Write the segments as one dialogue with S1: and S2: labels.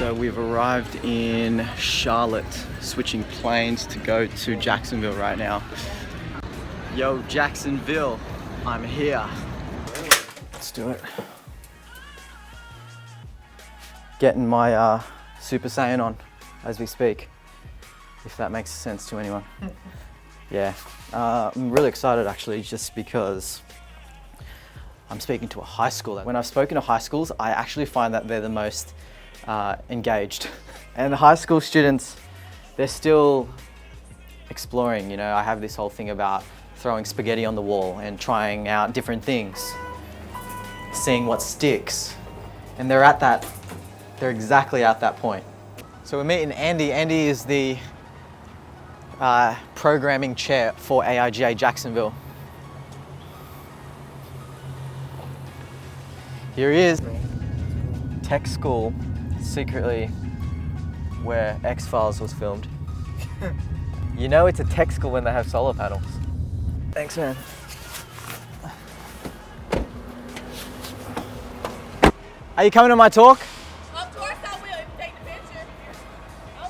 S1: So we've arrived in Charlotte, switching planes to go to Jacksonville right now. Yo, Jacksonville, I'm here. Let's do it. Getting my Super Saiyan on as we speak, if that makes sense to anyone. Yeah, I'm really excited actually, just because I'm speaking to a high schooler. When I've spoken to high schools, I actually find that they're the most engaged. And the high school students, they're still exploring, you know. I have this whole thing about throwing spaghetti on the wall and trying out different things, seeing what sticks. And they're exactly at that point. So we're meeting Andy. Andy is the programming chair for AIGA Jacksonville. Here he is. Tech school, secretly where X-Files was filmed. You know it's a tech school when they have solar panels. Thanks, man. Are you coming to my talk?
S2: Of course I will, if you take the picture. Oh.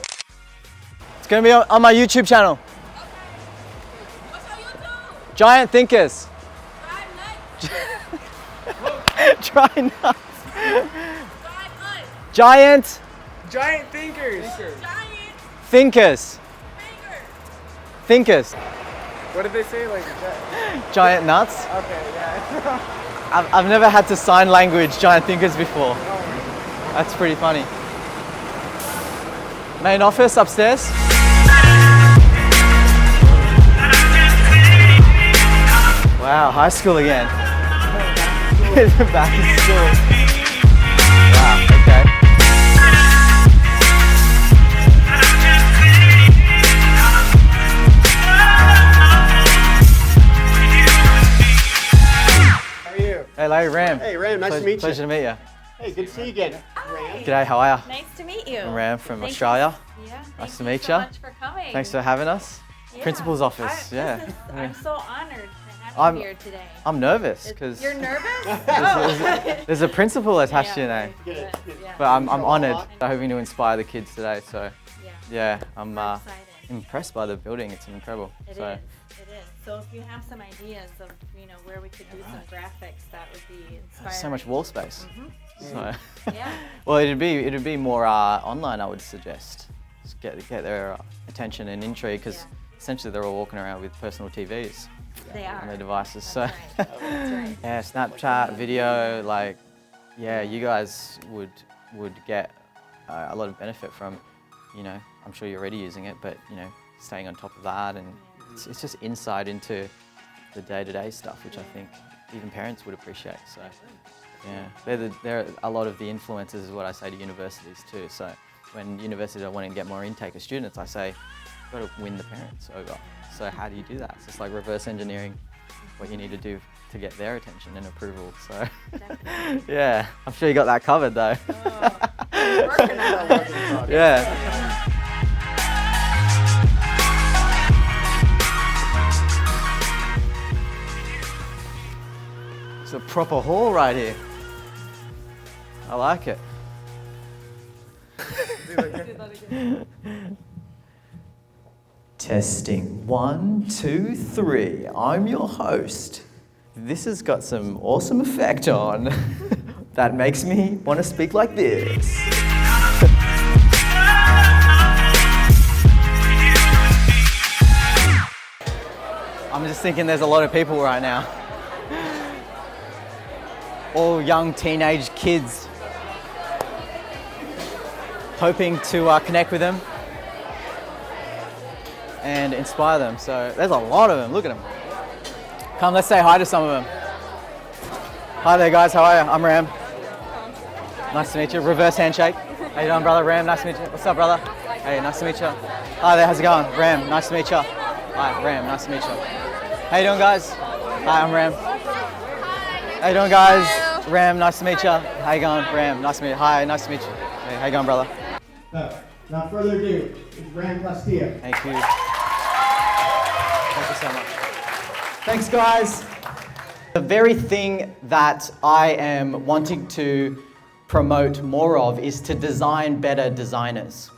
S1: It's going to be on my YouTube channel.
S2: Okay. What's your YouTube?
S1: Giant Thinkers. Try nuts. Giant
S3: Thinkers.
S1: Thinkers. Thinkers.
S3: What did they say? Like
S1: Giant nuts.
S3: Okay, yeah.
S1: I've never had to sign language giant thinkers before. That's pretty funny. Main office upstairs. Wow, high school again. Back in school. Wow, okay.
S3: How are you?
S1: Hey, Larry, Ram.
S3: Hey, Ram, nice to meet you.
S1: Pleasure to meet you.
S3: Hey, good to see you again. Ram.
S1: G'day, how are you?
S4: Nice to meet you.
S1: I'm Ram from
S4: Thank
S1: Australia.
S4: You. Yeah,
S1: Nice to
S4: thank
S1: meet
S4: you so
S1: you.
S4: much for coming.
S1: Thanks for having us.
S4: Yeah.
S1: Principal's office, yeah.
S4: I'm so honored to have
S1: I'm-
S4: you here today.
S1: I'm nervous because
S4: You're nervous?
S1: there's a principal attached to your name.
S4: Good. Yeah.
S1: But I'm honoured. I'm hoping to inspire the kids today. So yeah, I'm
S4: We're excited.
S1: impressed by the building. It's incredible.
S4: It
S1: So
S4: is. So if you have some ideas of where we could do some graphics, that would be inspiring.
S1: so much wall space. So
S4: Yeah.
S1: well, it'd be more online. I would suggest. Just get their attention and intrigue, because essentially they're all walking around with personal TVs
S4: They are.
S1: on their devices.
S4: That's
S1: So
S4: right. That's right.
S1: yeah, Snapchat, video, like yeah, you guys would get a lot of benefit from. I'm sure you're already using it, but staying on top of that, and it's just insight into the day-to-day stuff, which I think even parents would appreciate. So yeah, they're a lot of the influencers is what I say to universities too. So when universities are wanting to get more intake of students, I say, you've got to win the parents over. So how do you do that? It's just like reverse engineering what you need to do to get their attention and approval. So yeah, I'm sure you got that covered though.
S4: We're working on it.
S1: Yeah. It's a proper hall right here. I like it. Testing 1, 2, 3. I'm your host. This has got some awesome effect on that makes me want to speak like this. I'm just thinking there's a lot of people right now. All young teenage kids, hoping to connect with them and inspire them. So there's a lot of them, look at them. Come, let's say hi to some of them. Hi there guys, how are you? I'm Ram. Nice to meet you. Reverse handshake. How you doing, brother? Ram, nice to meet you. What's up, brother? Hey, nice to meet you. Hi there, how's it going? Ram, nice to meet you. Hi, Ram, nice to meet you. How you doing, guys? Hi, I'm Ram. How you doing, guys? Ram, nice to meet you. How you going? Ram, nice to meet you. Hi, nice to meet you. Hey, how you going, brother?
S3: Without further ado, it's Ram Castillo.
S1: Thank you. Thank you so much. Thanks, guys. The very thing that I am wanting to promote more of is to design better designers.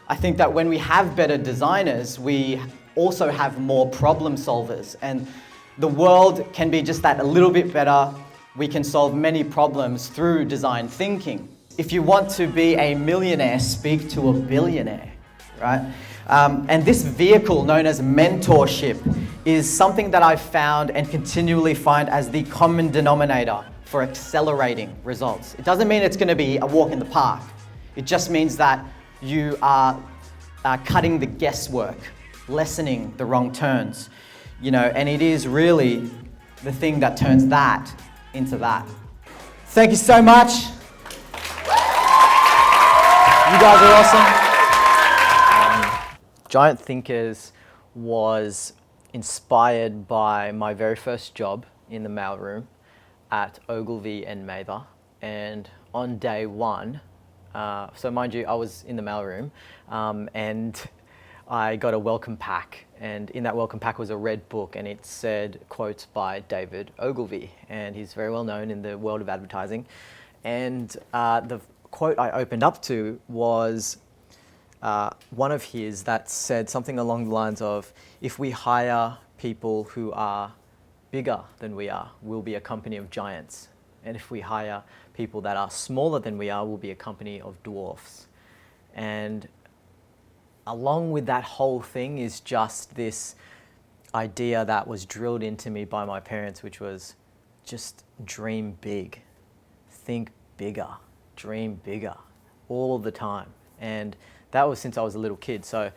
S1: I think that when we have better designers, we also have more problem solvers, and the world can be just that a little bit better. We can solve many problems through design thinking. If you want to be a millionaire, speak to a billionaire, right? And this vehicle known as mentorship is something that I've found and continually find as the common denominator for accelerating results. It doesn't mean it's going to be a walk in the park. It just means that you are cutting the guesswork, lessening the wrong turns, and it is really the thing that turns that into that. Thank you so much. You guys are awesome. Giant Thinkers was inspired by my very first job in the mailroom at Ogilvy and Mather, and on day one, so mind you, I was in the mailroom, and I got a welcome pack, and in that welcome pack was a red book, and it said quotes by David Ogilvy, and he's very well known in the world of advertising. And the quote I opened up to was one of his that said something along the lines of, if we hire people who are bigger than we are, we'll be a company of giants. And if we hire people that are smaller than we are, we'll be a company of dwarfs. And along with that whole thing is just this idea that was drilled into me by my parents, which was just dream big, think bigger, dream bigger, all the time. And that was since I was a little kid. So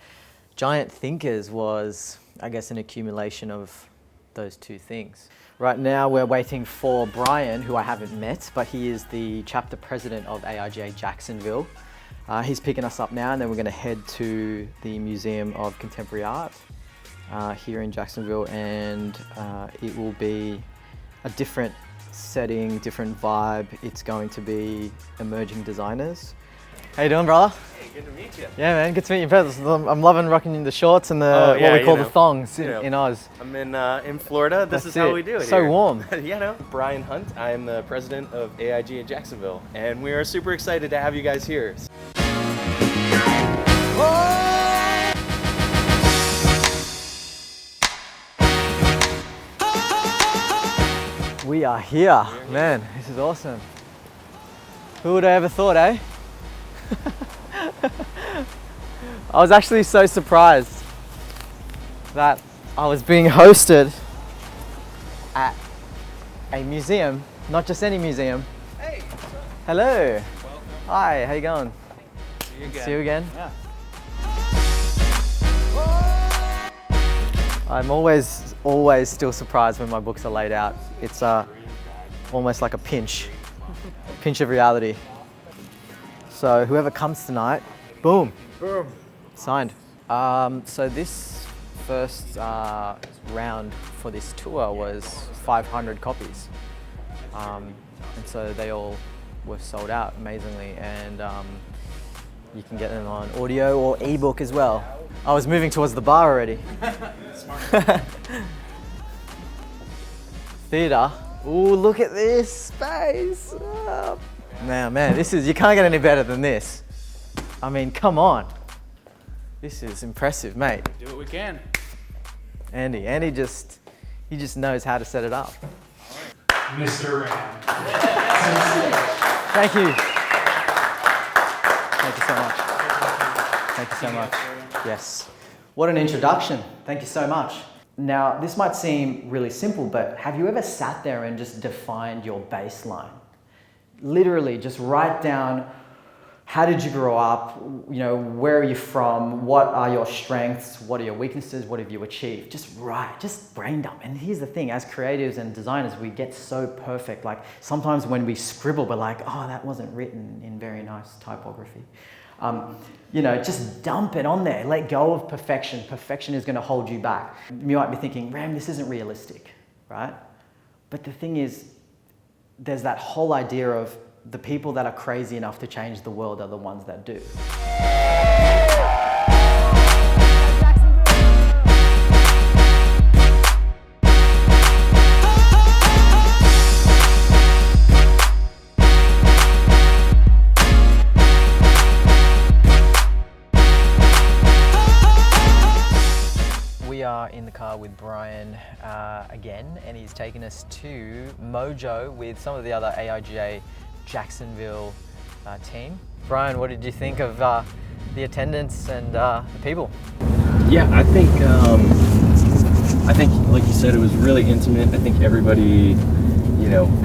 S1: Giant Thinkers was, I guess, an accumulation of those two things. Right now we're waiting for Brian, who I haven't met, but he is the chapter president of AIGA Jacksonville. He's picking us up now, and then we're going to head to the Museum of Contemporary Art here in Jacksonville, and it will be a different setting, different vibe. It's going to be emerging designers. How you doing, brother?
S5: Hey, good to meet you.
S1: Yeah, man, good to meet you in person. I'm loving rocking the shorts and the what we call the thongs in Oz.
S5: I'm in Florida. This is how we do it.
S1: So
S5: here.
S1: warm.
S5: Brian Hunt. I am the president of AIGA in Jacksonville, and we are super excited to have you guys here.
S1: We are here. Man, this is awesome. Who would have ever thought, eh? I was actually so surprised that I was being hosted at a museum, not just any museum.
S5: Hey.
S1: Hello.
S5: Welcome.
S1: Hi, how you going?
S5: See you again.
S1: See you again.
S5: Yeah.
S1: I'm always still surprised when my books are laid out. It's almost like a pinch of reality. So whoever comes tonight, boom, signed. So this first round for this tour was 500 copies. And so they all were sold out amazingly, and you can get them on audio or ebook as well. I was moving towards the bar already. Theatre. Ooh, look at this space. Oh. Man, this is, you can't get any better than this. I mean, come on. This is impressive, mate.
S6: Do what we can.
S1: Andy just knows how to set it up.
S6: Mr. Ram.
S1: Thank you. Thank you so much. Thank you so much. Yes. What an introduction. Thank you so much. Now, this might seem really simple, but have you ever sat there and just defined your baseline? Literally, just write down, how did you grow up? Where are you from? What are your strengths? What are your weaknesses? What have you achieved? Just write, just brain dump. And here's the thing, as creatives and designers, we get so perfect. Like sometimes when we scribble, we're like, oh, that wasn't written in very nice typography. Just dump it on there. Let go of perfection. Perfection is going to hold you back. You might be thinking, Ram, this isn't realistic, right? But the thing is, there's that whole idea of the people that are crazy enough to change the world are the ones that do.
S7: in the car with Brian again, and he's taken us to Mojo with some of the other AIGA Jacksonville team. Brian, what did you think of the attendance and the people?
S5: Yeah, I think like you said, it was really intimate. I think everybody,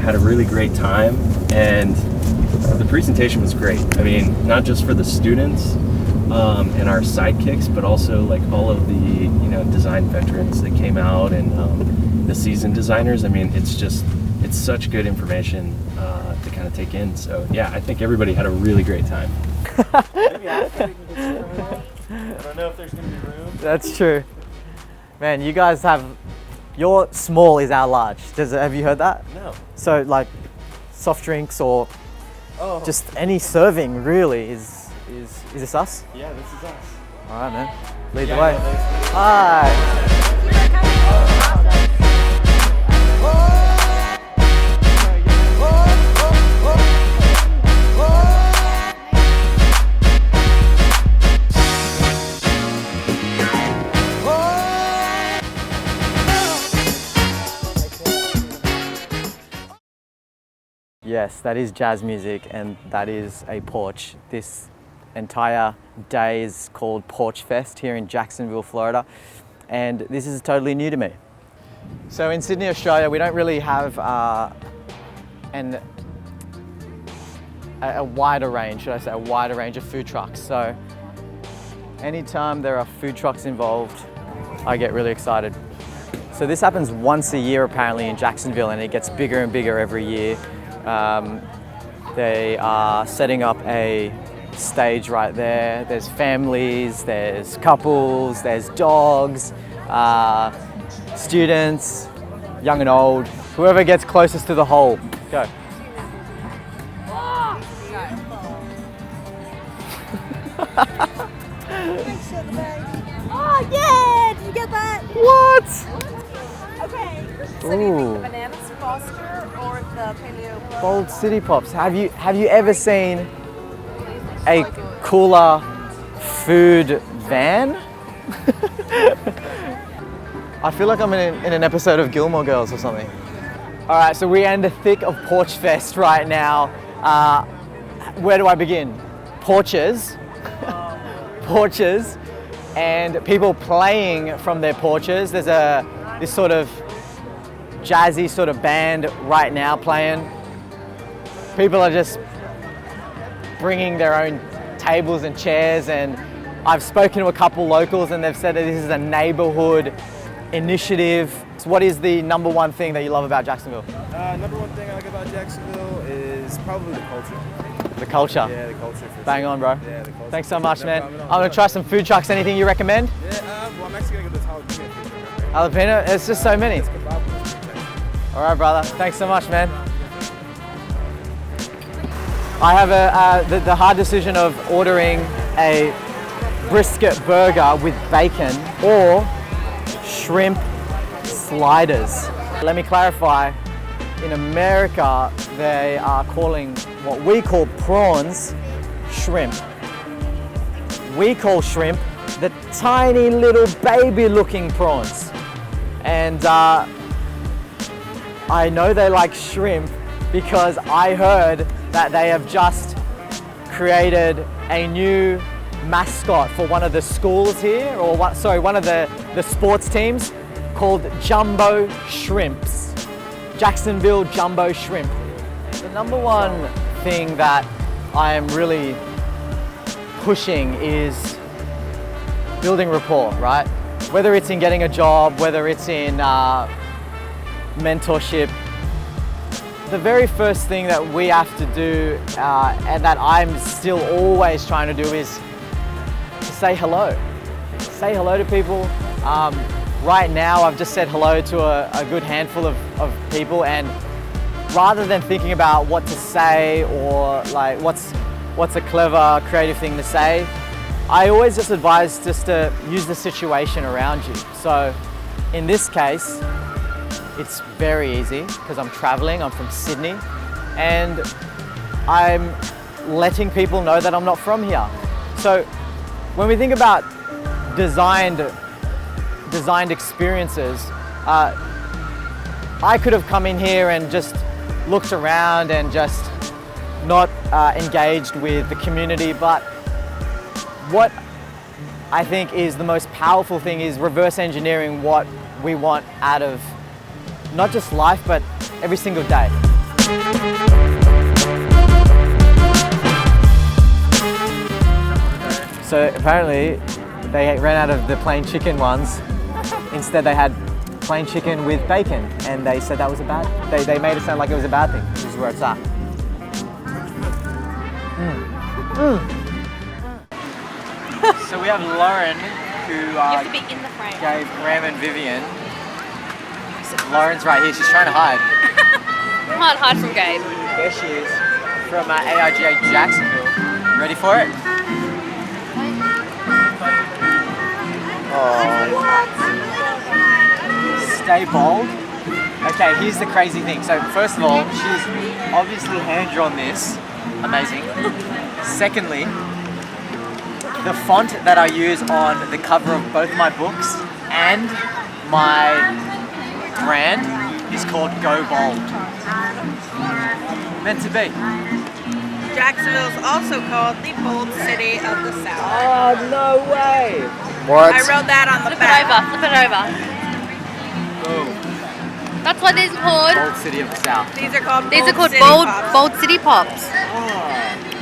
S5: had a really great time, and the presentation was great. I mean, not just for the students and our sidekicks, but also like all of the design veterans that came out and the seasoned designers. I mean, it's such good information to kind of take in. So yeah, I think everybody had a really great time. Maybe after we can get some room. I don't know if there's gonna be room.
S1: That's true. Man, you guys have, your small is our large. Have you heard that?
S5: No.
S1: So like soft drinks or just any serving really is this us?
S5: Yeah, this is us.
S1: All right, man. Lead the way. Hi. Yes, that is jazz music, and that is a porch. This entire day is called Porch Fest here in Jacksonville, Florida, and this is totally new to me. So in Sydney, Australia, we don't really have a wider range, should I say, a wider range of food trucks. So anytime there are food trucks involved, I get really excited. So this happens once a year apparently in Jacksonville, and it gets bigger and bigger every year. They are setting up a stage right there. There's families, there's couples, there's dogs, students, young and old, whoever gets closest to the hole. Go.
S2: Oh yeah! Did you get that?
S1: What?
S2: Okay. So
S1: Ooh.
S2: do you think the bananas Foster or the paleo?
S1: Bold City Pops. Have you ever seen a cooler food van? I feel like I'm in an episode of Gilmore Girls or something. All right, so we're in the thick of Porch Fest right now. Where do I begin? Porches, porches, and people playing from their porches. There's this sort of jazzy sort of band right now playing. People are just bringing their own tables and chairs, and I've spoken to a couple locals and they've said that this is a neighborhood initiative. So what is the number one thing that you love about Jacksonville?
S8: Number one thing I like about Jacksonville is probably the culture.
S1: The culture.
S8: Yeah, the culture. For
S1: Bang
S8: sure.
S1: on, bro.
S8: Yeah, the culture.
S1: Thanks so much,
S8: No
S1: man.
S8: problem at
S1: I'm
S8: all.
S1: gonna try some food trucks. Anything you recommend?
S8: Yeah, well, I'm actually gonna go to this jalapeno.
S1: Jalapeno? There's just so many.
S8: It's kebab was pretty nice.
S1: All right, brother. Thanks so much, man. I have the hard decision of ordering a brisket burger with bacon or shrimp sliders. Let me clarify. In America, they are calling what we call prawns shrimp. We call shrimp the tiny little baby looking prawns. And I know they like shrimp because I heard that they have just created a new mascot for one of the schools here, or one of the sports teams called Jumbo Shrimps. Jacksonville Jumbo Shrimp. The number one thing that I am really pushing is building rapport, right? Whether it's in getting a job, whether it's in mentorship, the very first thing that we have to do, and that I'm still always trying to do, is to say hello. Say hello to people. Right now, I've just said hello to a good handful of people, and rather than thinking about what to say or like what's a clever, creative thing to say, I always just advise just to use the situation around you. So in this case, it's very easy because I'm traveling, I'm from Sydney, and I'm letting people know that I'm not from here. So when we think about designed designed experiences. I could have come in here and just looked around and just not engaged with the community, but what I think is the most powerful thing is reverse engineering what we want out of not just life, but every single day. So apparently they ran out of the plain chicken ones. Instead they had plain chicken with bacon, and they said that was a bad, they made it sound like it was a bad thing, which is where it's at. So we have Lauren, who
S4: You have to be in the frame.
S1: gave Ram and Vivian. Lauren's right here, she's trying to hide.
S4: Can't hide from Gabe.
S1: There she is, from AIGA Jacksonville. Ready for it? Oh. Stay bold. Okay, here's the crazy thing. So first of all, she's obviously hand-drawn this. Amazing. Secondly, the font that I use on the cover of both my books and my brand is called Go Bold. Meant to be.
S2: Jacksonville is also called the Bold City of the South.
S1: Oh, no way! What?
S2: I wrote that on the
S4: Flip it
S2: back.
S4: over, flip it over.
S1: Boom.
S4: That's what these are called.
S1: Bold City of the South.
S2: These are called
S4: These are called
S2: City Pops.
S4: bold city pops.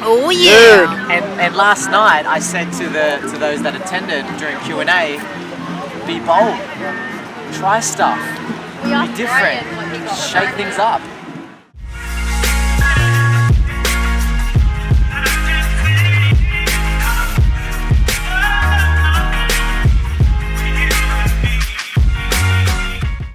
S2: Oh yeah.
S1: And last night I said to those that attended during Q&A, be bold, try stuff,
S4: We are
S1: be different,
S4: Australian, what you got.
S1: shake things up.